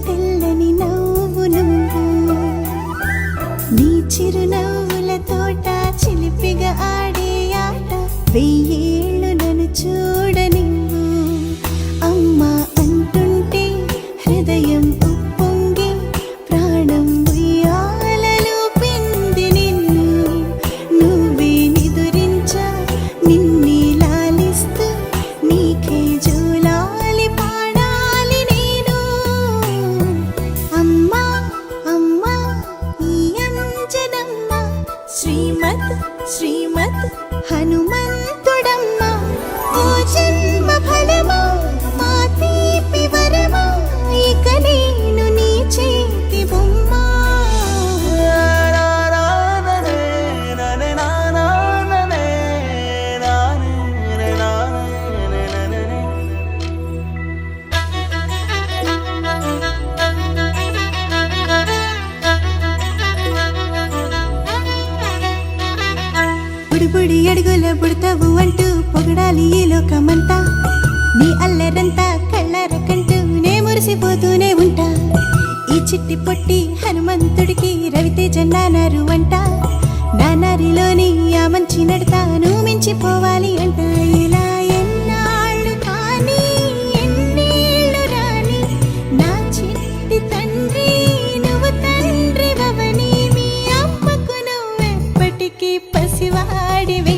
తెల్లని నవ్వు నువ్వు నీ చిరునవ్వుల తోట చిలిపిగా ఆడే ఆట వెయ్యేళ్ళు నన్ను చూడనివ్వు అమ్మా అంటుంటే హృదయం ఉప్పొంగి ప్రాణం ఉయ్యాలలో పింది నిన్ను నువ్వే నిదురించా నిన్నే లాలిస్తూ నీకే జోలాలి పాడాలి నేను అమ్మా అమ్మా ఈ అంజనమ్మ శ్రీమత్ శ్రీమత్ హనుమంతుడమ్మ ఓ జన్మ ఫలమా మా తీపి వరమా ఇక నేను నీ చేతి బొమ్మ బుడిబుడి అడుగుల బుడతావు అంటూ పొగడాలి ఈ లోకమంతా నీ అల్లరంతా కళ్ళరకంటూ నే మురిసిపోతూనే ఉంటా ఈ చిట్టి పొట్టి హనుమంతుడికి రవితేజ నానారు అంట నానారిలోని ఆ మంచి నడతాను మించిపోవాలి అంట ఇలా ఎన్నాళ్ళు కానీ ఎన్నేళ్ళు రాని నా చిట్టి తండ్రి నువ్వు తండ్రి భవని మీ అమ్మకు నువ్వెప్పటికీ పసివాడివి